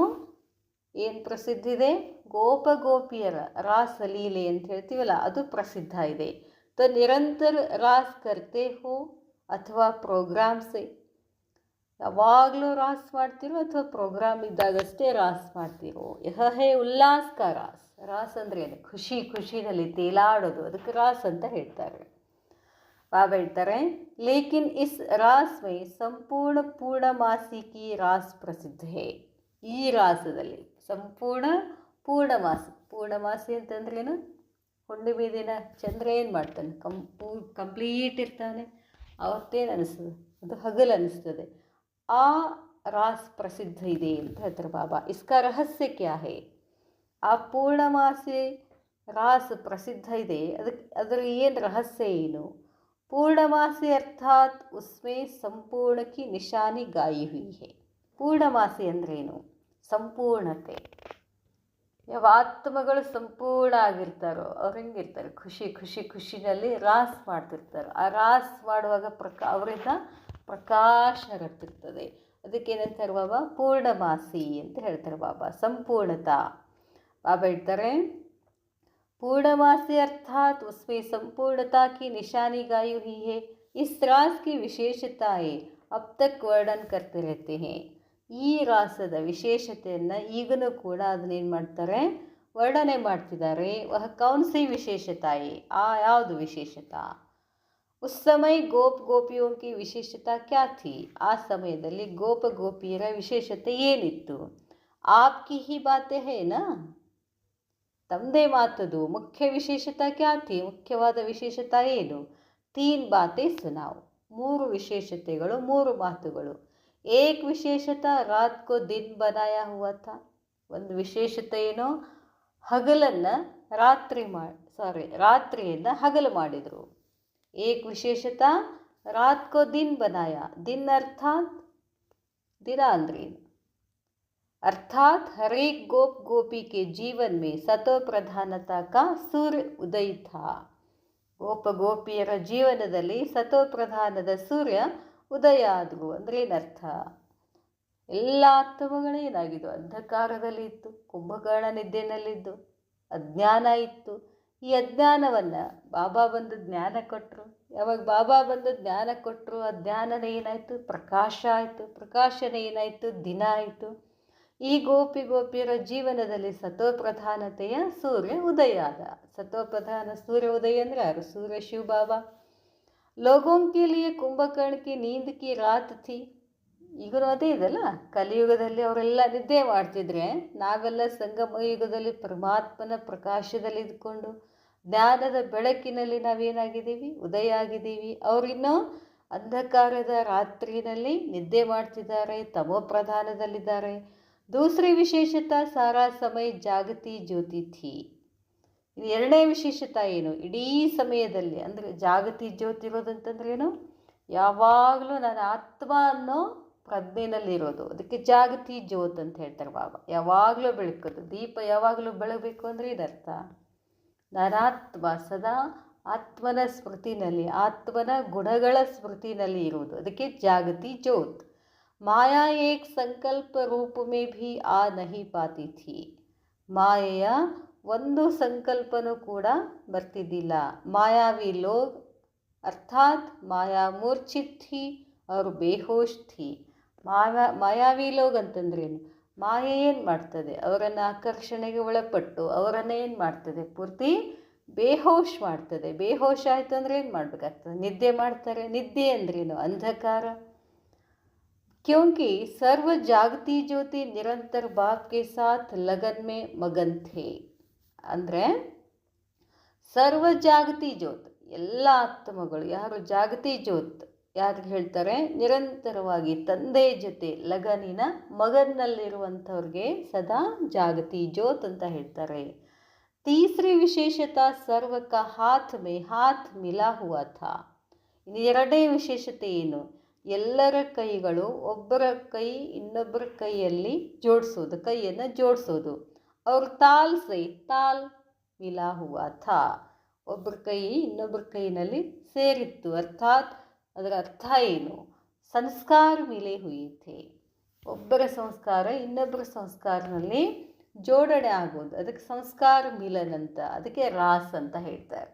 ಏನು ಪ್ರಸಿದ್ಧಿದೆ, ಗೋಪ ಗೋಪಿಯರ ರಾಸ ಲೀಲೆ ಅಂತ ಹೇಳ್ತೀವಲ್ಲ, ಅದು ಪ್ರಸಿದ್ಧ ಇದೆ. ತೋ ನಿರಂತರ ರಾಸ್ ಕರ್ತೆ ಹೋ ಅಥವಾ ಪ್ರೋಗ್ರಾಮ್ಸೆ, ಯಾವಾಗಲೂ ರಾಸ್ ಮಾಡ್ತಿರೋ ಅಥವಾ ಪ್ರೋಗ್ರಾಮ್ ಇದ್ದಾಗಷ್ಟೇ ರಾಸ್ ಮಾಡ್ತಿರೋ. ಯಹ ಹೇ ಉಲ್ಲಾಸ್ ಕಾ ರಾಸ್. ರಾಸ್ ಅಂದರೆ ಏನು, ಖುಷಿನಲ್ಲಿ ತೇಲಾಡೋದು, ಅದಕ್ಕೆ ರಾಸ್ ಅಂತ ಹೇಳ್ತಾರೆ. ಬಾಬಾ ಹೇಳ್ತಾರೆ, ಲೇಕಿನ್ ಇಸ್ ರಾಸ್ ಮೇ ಸಂಪೂರ್ಣ ಪೂರ್ಣಮಾಸಿ ಕಿ ರಾಸ್ ಪ್ರಸಿದ್ಧ ಹೇ. ಈ ರಾಸದಲ್ಲಿ ಸಂಪೂರ್ಣ ಪೂರ್ಣಮಾಸಿ ಅಂತಂದ್ರೇನು, ಹುಣ್ಣಿಮೆ ದಿನ ಚಂದ್ರ ಏನು ಮಾಡ್ತಾನೆ, ಕಂಪ್ಲೀಟ್ ಇರ್ತಾನೆ, ಅವತ್ತೇನು ಅನಿಸ್ತದೆ, ಅದು ಹಗಲು ಅನ್ನಿಸ್ತದೆ. ಆ ರಾಸ್ ಪ್ರಸಿದ್ಧ ಇದೆ ಅಂತ ಹೇಳ್ತಾರೆ ಬಾಬಾ. ಇಸ್ಕಾ ರಹಸ್ಯ ಕ್ಯಾ ಹೇ, ಆ ಪೂರ್ಣಮಾಸಿ ರಾಸ್ ಪ್ರಸಿದ್ಧ ಇದೆ, ಅದರ ಏನು ರಹಸ್ಯ ಏನು. ಪೂರ್ಣಮಾಸಿ ಅರ್ಥಾತ್ ಉಸ್ಮೇ ಸಂಪೂರ್ಣ ಕಿ ನಿಶಾನಿ ಗಾಯಿ ಹುಯಿ ಹೇ. ಪೂರ್ಣಮಾಸಿ ಅಂದ್ರೇನು, ಸಂಪೂರ್ಣತೆ. ಯಾವ ಆತ್ಮಗಳು ಸಂಪೂರ್ಣ ಆಗಿರ್ತಾರೋ ಅವ್ರು ಹೆಂಗಿರ್ತಾರೆ, ಖುಷಿನಲ್ಲಿ ರಾಸ್ ಮಾಡ್ತಿರ್ತಾರೆ. ಆ ರಾಸ್ ಮಾಡುವಾಗ ಅವರಿಂದ ಪ್ರಕಾಶ ಹರಡ್ತಿರ್ತದೆ. ಅದಕ್ಕೇನಂತಾರೆ ಬಾಬಾ, ಪೂರ್ಣಮಾಸಿ ಅಂತ ಹೇಳ್ತಾರೆ ಬಾಬಾ. ಸಂಪೂರ್ಣತಾ. ಬಾಬಾ ಹೇಳ್ತಾರೆ, पूर्णमासी अर्थात उसमें संपूर्णता की निशानी गाई हुई है. इस रास की विशेषताएं अब तक वर्णन करते रहते हैं. ಈ ರಾಸದ ವಿಶೇಷತೆಯನ್ನು ಈಗಲೂ ಕೂಡ ಅದನ್ನೇನು ಮಾಡ್ತಾರೆ, ವರ್ಣನೆ ಮಾಡ್ತಿದ್ದಾರೆ. ವಹ ಕೌನ್ ಸಿ ವಿಶೇಷತಾಯಿ, ಆ ಯಾವುದು ವಿಶೇಷತಾ. ಉಸ್ ಸಮಯ ಗೋಪ್ ಗೋಪಿಯೋಂ ಕಿ ವಿಶೇಷತಾ ಕ್ಯಾ ಥಿ. ಆ ಸಮಯದಲ್ಲಿ ಗೋಪ ಗೋಪಿಯರ ವಿಶೇಷತೆ ಏನಿತ್ತು. ಆಪ್ಕಿ ಹಿ ಬಾತೆ ಹೇನಾ, ತಮ್ಮದೇ ಮಾತದು. ಮುಖ್ಯ ವಿಶೇಷತಾ ಕ್ಯಾ ಥಿ, ಮುಖ್ಯವಾದ ವಿಶೇಷತಾ ಏನು. ತೀನ್ ಬಾತೆ ಸುನಾವ್, ಮೂರು ವಿಶೇಷತೆಗಳು, ಮೂರು ಮಾತುಗಳು. ಏಕ್ ವಿಶೇಷತಾ ರಾತ್ ಕೋ ದಿನ್ ಬನಾಯ ಹುವಾ ಥಾ, ಒಂದು ವಿಶೇಷತೆ ಏನೋ ಹಗಲನ್ನು ರಾತ್ರಿಯಿಂದ ಹಗಲು ಮಾಡಿದರು. ಏಕ್ ವಿಶೇಷತಾ ರಾತ್ ಕೋ ದಿನ್ ಬನಾಯ, ದಿನ್ ಅರ್ಥಾತ್ ದಿನ ಅಂದ್ರೇನು, अर्थात हर एक गोप गोपी के जीवन में सतो प्रधानता का सूर्य उदय था. ಗೋಪ ಗೋಪಿಯರ ಜೀವನದಲ್ಲಿ ಸತೋ ಪ್ರಧಾನದ ಸೂರ್ಯ ಉದಯ ಆದವು ಅಂದರೆ ಏನರ್ಥ? ಎಲ್ಲ ಆತ್ಮಗಳೇನಾಗಿದ್ದು ಅಂಧಕಾರದಲ್ಲಿ ಇತ್ತು, ಕುಂಭಕರ್ಣ ನಿದ್ದೆನಲ್ಲಿದ್ದು ಅಜ್ಞಾನ ಇತ್ತು. ಈ ಅಜ್ಞಾನವನ್ನು ಬಾಬಾ ಬಂದು ಜ್ಞಾನ ಕೊಟ್ಟರು. ಯಾವಾಗ ಬಾಬಾ ಬಂದು ಜ್ಞಾನ ಕೊಟ್ಟರು, ಆ ಜ್ಞಾನನೇ ಏನಾಯಿತು? ಪ್ರಕಾಶ ಆಯಿತು. ಪ್ರಕಾಶನೇ ಏನಾಯಿತು? ದಿನ ಆಯಿತು. ಈ ಗೋಪಿಯರ ಜೀವನದಲ್ಲಿ ಸತೋಪ್ರಧಾನತೆಯ ಸೂರ್ಯ ಉದಯ ಆದ. ಸತೋಪ್ರಧಾನ ಸೂರ್ಯ ಉದಯ ಅಂದರೆ ಯಾರು? ಸೂರ್ಯ ಶಿವ ಬಾಬಾ. ಲೋಗೋಂ ಕೆ ಲಿಯೆ ಕುಂಭಕರ್ಣ ಕಿ ನೀಂದ್ ಕಿ ರಾತ್ ಥಿ. ಈಗಲೂ ಅದೇ ಇದಲ್ಲ, ಕಲಿಯುಗದಲ್ಲಿ ಅವರೆಲ್ಲ ನಿದ್ದೆ ಮಾಡ್ತಿದ್ರೆ ನಾವೆಲ್ಲ ಸಂಗಮ ಯುಗದಲ್ಲಿ ಪರಮಾತ್ಮನ ಪ್ರಕಾಶದಲ್ಲಿ ಇದ್ಕೊಂಡು ಜ್ಞಾನದ ಬೆಳಕಿನಲ್ಲಿ ನಾವೇನಾಗಿದ್ದೀವಿ? ಉದಯ ಆಗಿದ್ದೀವಿ. ಅವರಿನ್ನೂ ಅಂಧಕಾರದ ರಾತ್ರಿಯಲ್ಲಿ ನಿದ್ದೆ ಮಾಡ್ತಿದ್ದಾರೆ, ತಮೋ ಪ್ರಧಾನದಲ್ಲಿದ್ದಾರೆ. दूसरी ವಿಶೇಷತಾ ಸಾರಾ ಸಮಯ ಜಾಗತಿ ಜ್ಯೋತಿ ಥಿ. ಇದು ಎರಡನೇ ವಿಶೇಷತಾ ಏನು? ಇಡೀ ಸಮಯದಲ್ಲಿ ಅಂದರೆ ಜಾಗತಿ ಜ್ಯೋತಿ ಇರೋದಂತಂದ್ರೆ ಏನು? ಯಾವಾಗಲೂ ನನ್ನ ಆತ್ಮ ಅನ್ನೋ ಪ್ರಜ್ಞೆನಲ್ಲಿರೋದು. ಅದಕ್ಕೆ ಜಾಗತಿ ಜ್ಯೋತ್ ಅಂತ ಹೇಳ್ತಾರೆ ಬಾಬಾ. ಯಾವಾಗಲೂ ಬೆಳಕೋದು, ದೀಪ ಯಾವಾಗಲೂ ಬೆಳಗಬೇಕು ಅಂದರೆ ಇದರ್ಥ. ನಾನಾತ್ಮ ಸದಾ ಆತ್ಮನ ಸ್ಮೃತಿನಲ್ಲಿ, ಆತ್ಮನ ಗುಣಗಳ ಸ್ಮೃತಿನಲ್ಲಿ ಇರುವುದು. ಅದಕ್ಕೆ ಜಾಗತಿ ಜ್ಯೋತ್. ಮಾಯಾ ಏಕ್ ಸಂಕಲ್ಪ ರೂಪ ಮೇ ಭಿ ಆ ನಹಿ ಪಾತಿ ಥಿ. ಮಾಯೆಯ ಒಂದು ಸಂಕಲ್ಪನೂ ಕೂಡ ಬರ್ತಿದ್ದಿಲ್ಲ. ಮಾಯಾವಿ ಲೋಗ್ ಅರ್ಥಾತ್ ಮಾಯಾ ಮೂರ್ಛಿತ್ ಥಿ ಅವರು ಬೇಹೋಶ್ ಥಿ. ಮಾಯಾವಿ ಲೋಗ್ ಅಂತಂದ್ರೇನು? ಮಾಯೆ ಏನು ಮಾಡ್ತದೆ? ಅವರನ್ನು ಆಕರ್ಷಣೆಗೆ ಒಳಪಟ್ಟು ಅವರನ್ನು ಏನು ಮಾಡ್ತದೆ? ಪೂರ್ತಿ ಬೇಹೋಶ್ ಮಾಡ್ತದೆ. ಬೇಹೋಶ್ ಆಯಿತು ಅಂದರೆ ಏನು ಮಾಡಬೇಕಾಗ್ತದೆ? ನಿದ್ದೆ ಮಾಡ್ತಾರೆ. ನಿದ್ದೆ ಅಂದ್ರೇನು? ಅಂಧಕಾರ. क्योंकि सर्व जागती ज्योति निरंतर बाप के साथ लगन में मगन थे. ಅಂದರೆ ಸರ್ವ ಜಾಗತಿ ಜ್ಯೋತ್, ಎಲ್ಲ ಆತ್ಮಗಳು ಯಾರು ಜಾಗತಿ ಜ್ಯೋತ್ ಯಾರು ಹೇಳ್ತಾರೆ? ನಿರಂತರವಾಗಿ ತಂದೆ ಜೊತೆ ಲಗನಿನ ಮಗನ್ನಲ್ಲಿರುವಂಥವ್ರಿಗೆ ಸದಾ ಜಾಗತಿ ಜ್ಯೋತ್ ಅಂತ ಹೇಳ್ತಾರೆ. ತೀಸರಿ ವಿಶೇಷತಾ ಸರ್ವ ಕಾ ಹಾತ್ ಮೇ ಹಾತ್ ಮಿಲಾ ಹುವಾ ಥಾ. ಇನ್ನು ಎರಡನೇ ವಿಶೇಷತೆ ಏನು? ಎಲ್ಲರ ಕೈಗಳು ಒಬ್ಬರ ಕೈ ಇನ್ನೊಬ್ಬರ ಕೈಯಲ್ಲಿ ಜೋಡಿಸೋದು, ಕೈಯನ್ನು ಜೋಡಿಸೋದು. ಅವ್ರ ತಾಲ್ ಮಿಲಾ ಹುವಾ ಥಾ. ಒಬ್ಬರ ಕೈ ಇನ್ನೊಬ್ಬರ ಕೈನಲ್ಲಿ ಸೇರಿತ್ತು. ಅರ್ಥಾತ್ ಅದರ ಅರ್ಥ ಏನು? ಸಂಸ್ಕಾರ ಮಿಲೆ ಹುಯಿ ಥೆ. ಒಬ್ಬರ ಸಂಸ್ಕಾರ ಇನ್ನೊಬ್ಬರ ಸಂಸ್ಕಾರನಲ್ಲಿ ಜೋಡಣೆ ಆಗೋದು. ಅದಕ್ಕೆ ಸಂಸ್ಕಾರ ಮಿಲನ್ ಅಂತ, ಅದಕ್ಕೆ ರಾಸ್ ಅಂತ ಹೇಳ್ತಾರೆ.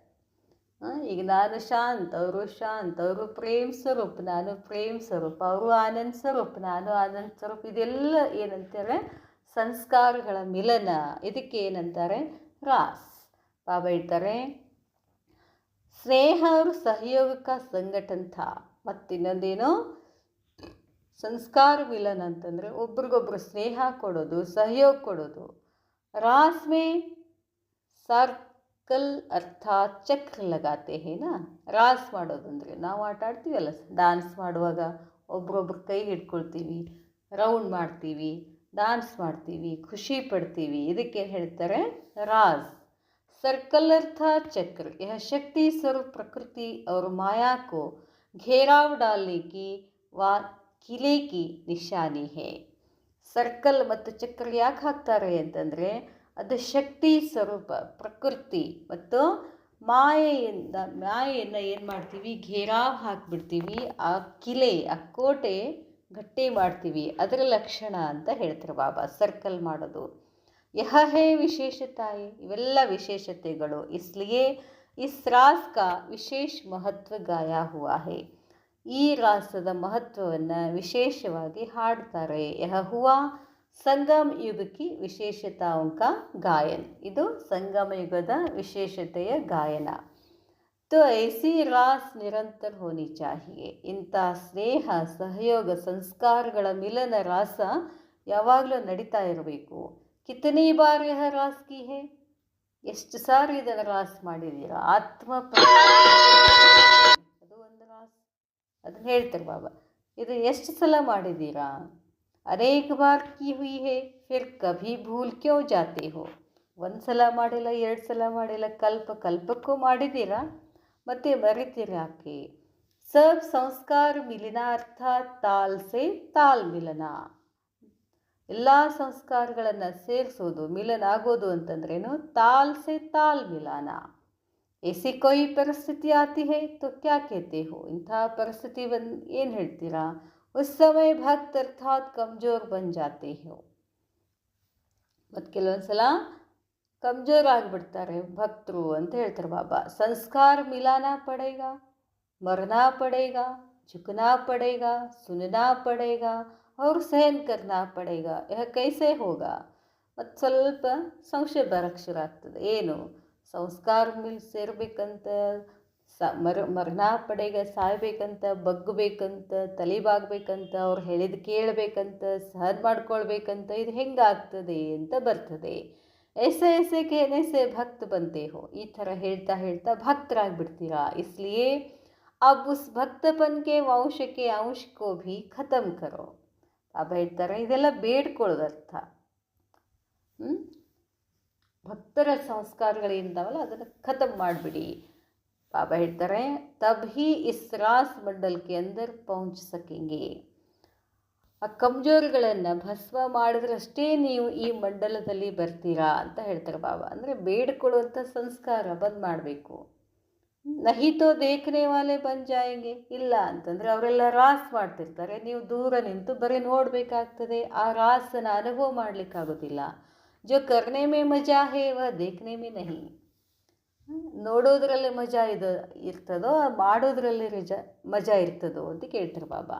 ಈಗ ನಾನು ಶಾಂತ್, ಅವರು ಶಾಂತ್, ಅವರು ಪ್ರೇಮ್ ಸ್ವರೂಪ್, ನಾನು ಪ್ರೇಮ್ ಸ್ವರೂಪ್, ಅವರು ಆನಂದ್ ಸ್ವರೂಪ್, ನಾನು ಆನಂದ್ ಸ್ವರೂಪ್. ಇದೆಲ್ಲ ಏನಂತಾರೆ? ಸಂಸ್ಕಾರಗಳ ಮಿಲನ. ಇದಕ್ಕೆ ಏನಂತಾರೆ? ರಾಸ್. ಬಾಬಾ ಹೇಳ್ತಾರೆ ಸ್ನೇಹ ಅವರು ಸಹಯೋಗಕ ಸಂಘಟನ್ ಥಾ. ಮತ್ತಿನ್ನೊಂದೇನು? ಸಂಸ್ಕಾರ ಮಿಲನ ಅಂತಂದರೆ ಒಬ್ರಿಗೊಬ್ರು ಸ್ನೇಹ ಕೊಡೋದು, ಸಹಯೋಗ ಕೊಡೋದು. ರಾಸ್ ಮೇ ಸರ್ಕಲ್ ಅರ್ಥಾತ್ ಚಕ್ರ ಲಗಾತೆ ಹೇನಾ. ರಾಸ್ ಮಾಡೋದಂದರೆ ನಾವು ಆಟ ಆಡ್ತೀವಲ್ಲ, ಡ್ಯಾನ್ಸ್ ಮಾಡುವಾಗ ಒಬ್ರೊಬ್ರು ಕೈ ಹಿಡ್ಕೊಳ್ತೀವಿ, ರೌಂಡ್ ಮಾಡ್ತೀವಿ, ಡ್ಯಾನ್ಸ್ ಮಾಡ್ತೀವಿ, ಖುಷಿ ಪಡ್ತೀವಿ. ಇದಕ್ಕೆ ಹೇಳ್ತಾರೆ ರಾಸ್. सर्कल अर्थात चक्र, यह शक्ति स्वरूप प्रकृति और माया को घेराव डालने की व किले की निशानी है. ಸರ್ಕಲ್ ಮತ್ತು ಚಕ್ರ ಯಾಕೆ ಹಾಕ್ತಾರೆ ಅಂತಂದರೆ ಅದು ಶಕ್ತಿ ಸ್ವರೂಪ ಪ್ರಕೃತಿ ಮತ್ತು ಮಾಯೆಯನ್ನು ಏನು ಮಾಡ್ತೀವಿ? ಘೇರಾವ್ ಹಾಕಿಬಿಡ್ತೀವಿ. ಆ ಕಿಲೆ, ಆ ಕೋಟೆ ಗಟ್ಟಿ ಮಾಡ್ತೀವಿ. ಅದರ ಲಕ್ಷಣ ಅಂತ ಹೇಳ್ತಾರೆ ಬಾಬಾ ಸರ್ಕಲ್ ಮಾಡೋದು. ಯಹ ಹೇ ವಿಶೇಷತಾಯೇ, ಇವೆಲ್ಲ ವಿಶೇಷತೆಗಳು. ಇಸ್ಲಿಯೇ ಇಸ್ ರಾಸ್ ಕಾ ವಿಶೇಷ ಮಹತ್ವ ಗಾಯಾ ಹುವಾ ಹೇ. ಈ ರಾಸದ ಮಹತ್ವವನ್ನು ವಿಶೇಷವಾಗಿ ಹಾಡ್ತಾರೆ. ಯಹ ಹುವಾ ಸಂಗಮ ಯುಗ ಕಿ ವಿಶೇಷತಾओं का ಗಾಯನ್. ಇದು ಸಂಗಮ ಯುಗದ ವಿಶೇಷತೆಯ ಗಾಯನ. तो ऐसी रास ನಿರಂತರ ಹೋನಿ ಚಾಹಿಯೇ. ಇಂಥ ಸ್ನೇಹ, ಸಹಯೋಗ, ಸಂಸ್ಕಾರಗಳ ಮಿಲನ ರಾಸ ಯಾವಾಗಲೂ ನಡೀತಾ ಇರಬೇಕು. ಕಿತನಿ ಬಾರ್ ಯಹ ರಾಸ್ ಕಿ ಹೇ. ಎಷ್ಟು ಸಾರಿ ಇದನ್ನು ರಾಸ್ ಮಾಡಿದ್ದೀರಾ? ಅದನ್ನು ಹೇಳ್ತಾರೆ ಬಾಬಾ. ಇದು ಎಷ್ಟು ಸಲ ಮಾಡಿದ್ದೀರಾ? ಅನೇಕ ಬಾರ್ ಕಿ ಹುಯಿ ಹೇ ಫಿರ್ ಕಭಿ ಭೂಲ್ ಕ್ಯೋ ಜಾತೆ ಹೋ. ಒಂದು ಸಲ ಮಾಡಿಲ್ಲ, 2 ಸಲ ಮಾಡಿಲ್ಲ, ಕಲ್ಪಕ್ಕೂ ಮಾಡಿದ್ದೀರಾ, ಮತ್ತೆ ಮರಿತೀರ ಯಾಕೆ? ಸಬ್ ಸಂಸ್ಕಾರ ಮಿಲನ ಅರ್ಥಾತ್ ತಾಲ್ ಸೆ ತಾಲ್ ಮಿಲನ. ಎಲ್ಲ ಸಂಸ್ಕಾರಗಳನ್ನು ಸೇರಿಸೋದು, ಮಿಲನ ಆಗೋದು ಅಂತಂದ್ರೇನು? ತಾಲ್ ಸೆ ತಾಲ್ ಮಿಲಾನ. ऐसी कोई ಪರಿಸ್ಥಿತಿ ಆತಿ ಹೇ ತೋ ಕ್ಯಾ ಕೇತೆ ಹೋ. ಇಂತಹ ಪರಿಸ್ಥಿತಿ ಏನು ಹೇಳ್ತೀರಾ? ಉಸ್ ಸಮಯ ಭಕ್ತ ಅರ್ಥಾತ್ ಕಮ್ಜೋರ್ ಬನ್ ಜಾತೆ ಹೋ. ಮತ್ತು ಕೆಲವೊಂದ್ಸಲ ಕಮ್ಜೋರ್ ಆಗಿಬಿಡ್ತಾರೆ ಭಕ್ತರು ಅಂತ ಹೇಳ್ತಾರೆ ಬಾಬಾ. ಸಂಸ್ಕಾರ ಮಿಲಾನಾ ಪಡೇಗಾ, ಮರನಾ ಪಡೇಗಾ, झुकना पड़ेगा, सुनना पड़ेगा और सहन करना पड़ेगा. यह कैसे होगा? ಮತ್ತು ಸ್ವಲ್ಪ ಸಂಶಯ ಬರಕ್ಕೆ ಶುರು ಆಗ್ತದೆ. ಏನು ಸಂಸ್ಕಾರ ಸೇರ್ಬೇಕಂತ, ಮರಣ ಪಡೆಗ ಸಾಯ್ಬೇಕಂತ, ಬಗ್ಗಬೇಕಂತ, ತಲೆಬಾಗಬೇಕಂತ, ಅವ್ರು ಹೇಳಿದ ಕೇಳಬೇಕಂತ, ಸಹನ ಮಾಡ್ಕೊಳ್ಬೇಕಂತ, ಇದು ಹೆಂಗಾಗ್ತದೆ ಅಂತ ಬರ್ತದೆ. ऐसे ऐसे कहने से भक्त बनते हो. ಈ ಥರ ಹೇಳ್ತಾ ಹೇಳ್ತಾ ಭಕ್ತರಾಗ್ಬಿಡ್ತೀರಾ. इसलिए अब उस भक्तपन के वंश के अंश को भी खत्म करो. ಬಾಬಾ ಹೇಳ್ತಾರೆ ಇದೆಲ್ಲ ಬೇಡ್ಕೊಳ್ಳೋದರ್ಥ. ಭಕ್ತರ ಸಂಸ್ಕಾರಗಳಿಂದವಲ್ಲ, ಅದನ್ನು ಖತಮ್ ಮಾಡಿಬಿಡಿ. ಬಾಬಾ ಹೇಳ್ತಾರೆ ತಬ್ ಹಿ ಇಸ್ ರಾಸ್ ಮಂಡಲ್ಕೆ ಅಂದರ್ ಪਹੁಂಚ ಸಕೆಂಗೆ. ಆ ಕಮ್ಜೋರ್ಗಳನ್ನು ಭಸ್ಮ ಮಾಡಿದ್ರಷ್ಟೇ ನೀವು ಈ ಮಂಡಲದಲ್ಲಿ ಬರ್ತೀರಾ ಅಂತ ಹೇಳ್ತಾರೆ ಬಾಬಾ. ಅಂದರೆ ಬೇಡ್ಕೊಳ್ಳುವಂಥ ಸಂಸ್ಕಾರ ಬಂದ್ ಮಾಡಬೇಕು. ನಹಿ ತೋ ದೇಖನೆ ವಾಲೆ ಬನ್ ಜಾಯಂಗೆ. ಇಲ್ಲ ಅಂತಂದರೆ ಅವರೆಲ್ಲ ರಾಸ್ ಮಾಡ್ತಿರ್ತಾರೆ, ನೀವು ದೂರ ನಿಂತು ಬರೀ ನೋಡಬೇಕಾಗ್ತದೆ. ಆ ರಾಸನ ಅನುಭವ ಮಾಡಲಿಕ್ಕಾಗೋದಿಲ್ಲ. जो करने में मज़ा है वह देखने में नहीं. ನೋಡೋದ್ರಲ್ಲಿ ಮಜಾ ಇರ್ತದೋ ಮಾಡೋದ್ರಲ್ಲಿ ಮಜಾ ಇರ್ತದೋ ಅಂತ ಕೇಳ್ತಾರೆ ಬಾಬಾ.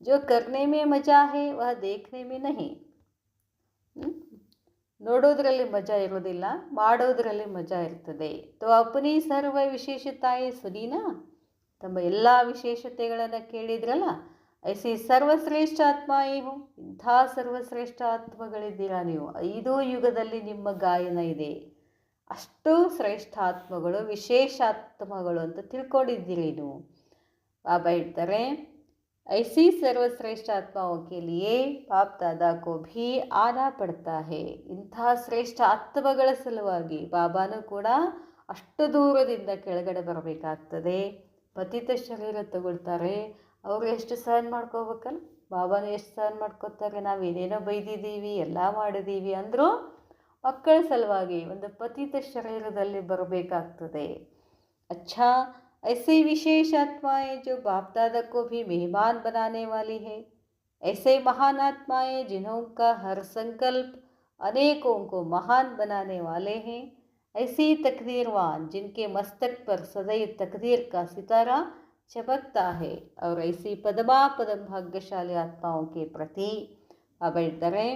जो करने में मज़ा है वह देखने में नहीं. ನೋಡೋದ್ರಲ್ಲಿ ಮಜಾ ಇರೋದಿಲ್ಲ, ಮಾಡೋದ್ರಲ್ಲಿ ಮಜಾ ಇರ್ತದೆ. ತೋ ಅಪನಿ ಸರ್ವ ವಿಶೇಷತಾಯೇ ಸುನೀನಾ. ತಮ್ಮ ಎಲ್ಲ ವಿಶೇಷತೆಗಳನ್ನು ಕೇಳಿದ್ರಲ್ಲ. ಐಸಿ ಸರ್ವಶ್ರೇಷ್ಠ ಆತ್ಮ ಏನು. ಇಂಥ ಸರ್ವಶ್ರೇಷ್ಠ ಆತ್ಮಗಳಿದ್ದೀರಾ ನೀವು. 5 ಯುಗದಲ್ಲಿ ನಿಮ್ಮ ಗಾಯನ ಇದೆ. ಅಷ್ಟು ಶ್ರೇಷ್ಠ ಆತ್ಮಗಳು, ವಿಶೇಷ ಆತ್ಮಗಳು ಅಂತ ತಿಳ್ಕೊಂಡಿದ್ದೀರಿ ನೀವು. ಬಾಬಾ ಹೇಳ್ತಾರೆ ऐसी सर्वश्रेष्ठ आत्माओं के लिए बाप दादा को भी आना पड़ता है. ಇಂಥ ಶ್ರೇಷ್ಠ ಆತ್ಮಗಳ ಸಲುವಾಗಿ ಬಾಬಾನೂ ಕೂಡ ಅಷ್ಟು ದೂರದಿಂದ ಕೆಳಗಡೆ ಬರಬೇಕಾಗ್ತದೆ. ಪತಿತ ಶರೀರ ತಗೊಳ್ತಾರೆ, ಅವರು ಎಷ್ಟು ಸಹನ ಮಾಡ್ಕೋಬೇಕಲ್ಲ. ಬಾಬಾನು ಎಷ್ಟು ಸಹನ ಮಾಡ್ಕೋತಾರೆ. ನಾವು ಏನೇನೋ ಬೈದಿದ್ದೀವಿ, ಎಲ್ಲ ಮಾಡಿದ್ದೀವಿ ಅಂದರೂ ಮಕ್ಕಳ ಸಲುವಾಗಿ ಒಂದು ಪತಿತ ಶರೀರದಲ್ಲಿ ಬರಬೇಕಾಗ್ತದೆ. अच्छा ऐसे विशेष आत्माएं जो बाप दादा को भी मेहमान बनाने वाली है. ऐसे महान आत्माएं जिन्हों का हर संकल्प अनेकों को महान बनाने वाले हैं. ऐसी तकदीरवान जिनके मस्तक पर सदैव तकदीर का सितारा चमकता है. और ऐसी पदमा पदम भाग्यशाली आत्माओं के प्रति ಬಾಬಾ ಹೇಳ್ತಾರೆ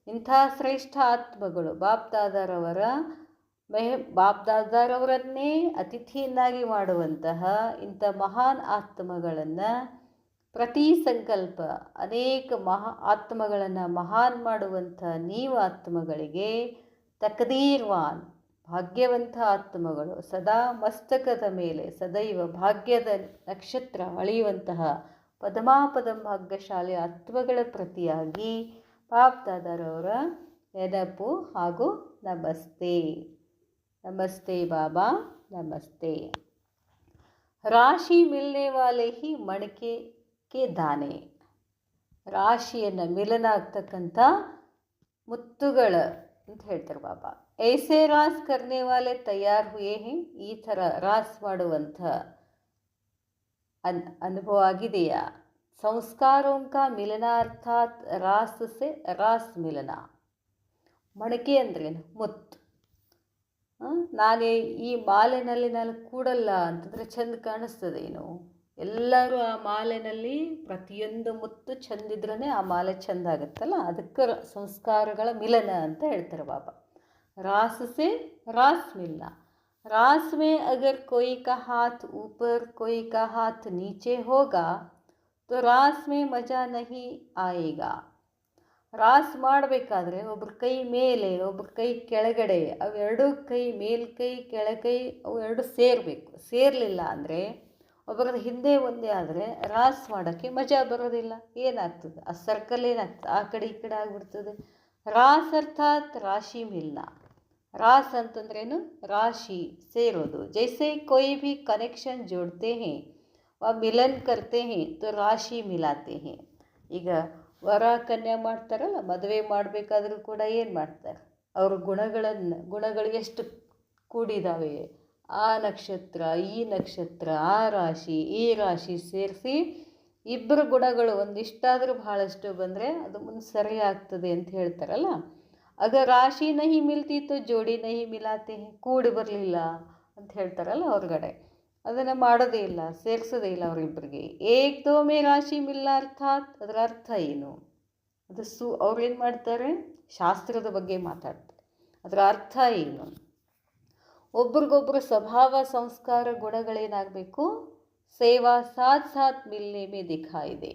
ಇಂಥ ಶ್ರೇಷ್ಠ ಆತ್ಮಗಳು ಬಾಪ್ ದಾದಾರವರನ್ನೇ ಅತಿಥಿಯನ್ನಾಗಿ ಮಾಡುವಂತಹ ಇಂಥ ಮಹಾನ್ ಆತ್ಮಗಳನ್ನು, ಪ್ರತಿ ಸಂಕಲ್ಪ ಅನೇಕ ಆತ್ಮಗಳನ್ನು ಮಹಾನ್ ಮಾಡುವಂಥ ನೀವು ಆತ್ಮಗಳಿಗೆ ತಕದೀರ್ವಾನ್ ಭಾಗ್ಯವಂತ ಆತ್ಮಗಳು, ಸದಾ ಮಸ್ತಕದ ಮೇಲೆ ಸದೈವ ಭಾಗ್ಯದ ನಕ್ಷತ್ರ ಹೊಳೆಯುವಂತಹ ಪದಮಾಪದಂ ಭಾಗ್ಯಶಾಲಿ ಆತ್ಮಗಳ ಪ್ರತಿಯಾಗಿ ಬಾಪ್ ದಾದಾರವರ ನೆನಪು ಹಾಗೂ ನಮಸ್ತೆ. ನಮಸ್ತೆ ಬಾಬಾ, ನಮಸ್ತೆ. ರಾಶಿ ಮಿಲ್ನೆ ವಾಲೆ ಹಿ ಮಣಕೆ ಕೆ ದಾನೆ. ರಾಶಿಯನ್ನು ಮಿಲನ ಆಗ್ತಕ್ಕಂಥ ಮುತ್ತುಗಳ ಅಂತ ಹೇಳ್ತಾರೆ ಬಾಬಾ. ಐಸೆ ರಾಸ್ ಕರ್ನೆ ವಾಲೆ ತಯಾರ್ ಹುಯೇ ಹೇ. ಈ ಥರ ರಾಸ್ ಮಾಡುವಂಥ ಅನುಭವ ಆಗಿದೆಯಾ? ಸಂಸ್ಕಾರೋಂ ಕಾ ಮಿಲನ ಅರ್ಥಾತ್ ರಾಸ್ ಸೆ ರಾಸ್ ಮಿಲನ. ಮಣಕೆ ಅಂದ್ರೇನು? ಮುತ್ತು. ನಾನೇ ಈ ಮಾಲೆನಲ್ಲಿ ನಾನು ಕೂಡಲ್ಲ ಅಂತಂದರೆ ಚೆಂದ ಕಾಣಿಸ್ತದೇನು? ಎಲ್ಲರೂ ಆ ಮಾಲೆನಲ್ಲಿ ಪ್ರತಿಯೊಂದು ಮುತ್ತು ಚೆಂದಿದ್ರೇ ಆ ಮಾಲೆ ಚೆಂದ ಆಗುತ್ತಲ್ಲ. ಅದಕ್ಕೆ ಸಂಸ್ಕಾರಗಳ ಮಿಲನ ಅಂತ ಹೇಳ್ತಾರೆ ಬಾಬಾ. ರಾಸ್ ಸೆ ರಾಸ್ ಮಿಲನ. रास में अगर कोई का हाथ ऊपर कोई का हाथ नीचे होगा तो रास में मज़ा नहीं आएगा. ರಾಸ್ ಮಾಡಬೇಕಾದ್ರೆ ಒಬ್ರ ಕೈ ಮೇಲೆ ಒಬ್ರ ಕೈ ಕೆಳಗಡೆ, ಅವೆರಡು ಕೈ ಮೇಲ್ಕೈ ಕೆಳಕೈ ಅವು ಎರಡು ಸೇರಬೇಕು. ಸೇರಲಿಲ್ಲ ಅಂದರೆ ಒಬ್ಬರದ್ದು ಹಿಂದೆ ಒಂದೇ ಆದರೆ ರಾಸ್ ಮಾಡೋಕ್ಕೆ ಮಜಾ ಬರೋದಿಲ್ಲ. ಏನಾಗ್ತದೆ, ಆ ಸರ್ಕಲ್ ಏನಾಗ್ತದೆ, ಆ ಕಡೆ ಈ ಕಡೆ ಆಗಿಬಿಡ್ತದೆ. ರಾಸ್ ಅರ್ಥಾತ್ ರಾಶಿ ಮಿಲ್ನ. ರಾಸ್ ಅಂತಂದ್ರೇನು, ರಾಶಿ ಸೇರೋದು. ಜೈಸೆ ಕೊಯ್ ಭಿ ಕನೆಕ್ಷನ್ ಜೋಡ್ತೆ ಹೇ ವ ಮಿಲನ್ ಕರ್ತೆ ಹೇ ತೋ ರಾಶಿ ಮಿಲಾತೆ ಹೇ. ಈಗ ವರ ಕನ್ಯಾ ಮಾಡ್ತಾರಲ್ಲ, ಮದುವೆ ಮಾಡಬೇಕಾದ್ರೂ ಕೂಡ ಏನು ಮಾಡ್ತಾರೆ, ಅವ್ರ ಗುಣಗಳು ಎಷ್ಟು ಕೂಡಿದಾವೆ, ಆ ನಕ್ಷತ್ರ ಈ ನಕ್ಷತ್ರ ಆ ರಾಶಿ ಈ ರಾಶಿ ಸೇರಿಸಿ ಇಬ್ಬರು ಗುಣಗಳು ಒಂದಿಷ್ಟಾದರೂ ಬಹಳಷ್ಟು ಬಂದರೆ ಅದು ಮುಂದೆ ಸರಿ ಆಗ್ತದೆ ಅಂತ ಹೇಳ್ತಾರಲ್ಲ. ಆಗ ರಾಶಿ ನಹಿ ಮಿಲ್ತಿತ್ತು ಜೋಡಿ ನಹಿ ಮಿಲಾತೆ, ಕೂಡಿ ಬರಲಿಲ್ಲ ಅಂತ ಹೇಳ್ತಾರಲ್ಲ ಹೊರಗಡೆ, ಅದನ್ನು ಮಾಡೋದೇ ಇಲ್ಲ, ಸೇರಿಸೋದೇ ಇಲ್ಲ ಅವರಿಬ್ಬರಿಗೆ. ಏಕ್ ದೋ ಮೇ ರಾಶಿ ಮಿಲ್ಲ ಅರ್ಥಾತ್ ಅದರ ಅರ್ಥ ಏನು, ಅದು ಅವ್ರು ಏನು ಮಾಡ್ತಾರೆ, ಶಾಸ್ತ್ರದ ಬಗ್ಗೆ ಮಾತಾಡ್ತಾರೆ. ಅದರ ಅರ್ಥ ಏನು, ಒಬ್ರಿಗೊಬ್ರು ಸ್ವಭಾವ ಸಂಸ್ಕಾರ ಗುಣಗಳೇನಾಗಬೇಕು, ಸೇವಾ ಸಾಥ್ ಸಾಥ್ ಮಿಲ್ನೆ ಮೇ ದಿಖಾಯಿದೆ.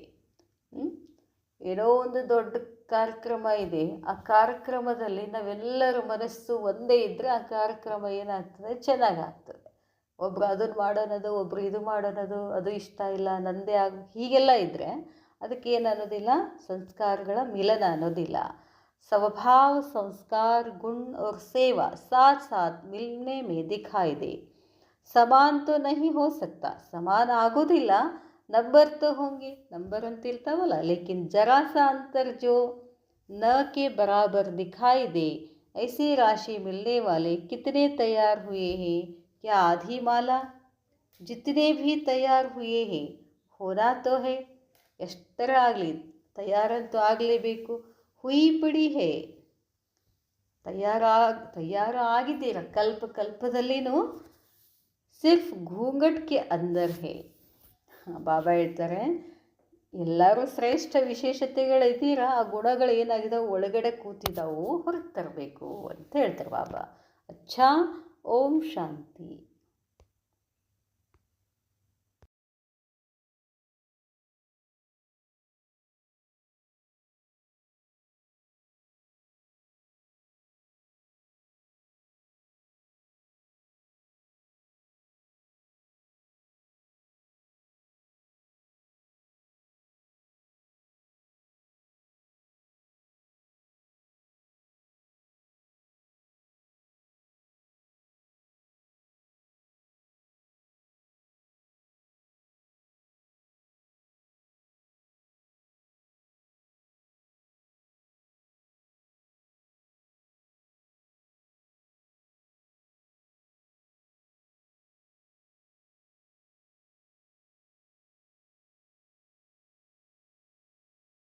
ಏನೋ ಒಂದು ದೊಡ್ಡ ಕಾರ್ಯಕ್ರಮ ಇದೆ, ಆ ಕಾರ್ಯಕ್ರಮದಲ್ಲಿ ನಾವೆಲ್ಲರ ಮನಸ್ಸು ಒಂದೇ ಇದ್ದರೆ ಆ ಕಾರ್ಯಕ್ರಮ ಏನಾಗ್ತದೆ, ಚೆನ್ನಾಗಾಗ್ತದೆ. ಒಬ್ರು ಅದನ್ನು ಮಾಡೋಣದು, ಒಬ್ರು ಇದು ಮಾಡೋಣದು, ಅದು ಇಷ್ಟ ಇಲ್ಲ ನಂದೇ ಹೀಗೆಲ್ಲ ಇದ್ದರೆ ಅದಕ್ಕೆ ಏನು ಅನ್ನೋದಿಲ್ಲ, ಸಂಸ್ಕಾರಗಳ ಮಿಲನ ಅನ್ನೋದಿಲ್ಲ. स्वभाव संस्कार गुण और सेवा साथ साथ मिलने में दिखाई दे. समान तो नहीं हो सकता, समान आಗೋದಿಲ್ಲ, नंबर तो होंगे, नंबर ಅಂತ ಇರ್ತಾವಲ್ಲ, लेकिन जरा सा अंतर जो न के बराबर दिखाई दे, ऐसी राशि मिलने वाले कितने तैयार हुए हैं, क्या आधी माला, जितने भी तैयार हुए हैं होना तो है. ಎಷ್ಟರ ಆಗಲಿ ತಯಾರಂತೂ ಆಗಲೇಬೇಕು. ಹುಯಿ ಪಡಿ ಹೇ, ತಯಾರು ಆಗಿದ್ದೀರ, ಕಲ್ಪದಲ್ಲಿನೂ ಸಿರ್ಫ್ ಘೂಂಗಟ್ಗೆ ಅಂದರ್ ಹೇ. ಬಾಬಾ ಹೇಳ್ತಾರೆ, ಎಲ್ಲರೂ ಶ್ರೇಷ್ಠ ವಿಶೇಷತೆಗಳಿದ್ದೀರಾ, ಆ ಗುಣಗಳು ಏನಾಗಿದ್ದಾವೆ ಒಳಗಡೆ ಕೂತಿದ್ದಾವು, ಹೊರಗೆ ತರಬೇಕು ಅಂತ ಹೇಳ್ತಾರೆ ಬಾಬಾ. ಅಚ್ಚಾ, ಓಂ ಶಾಂತಿ.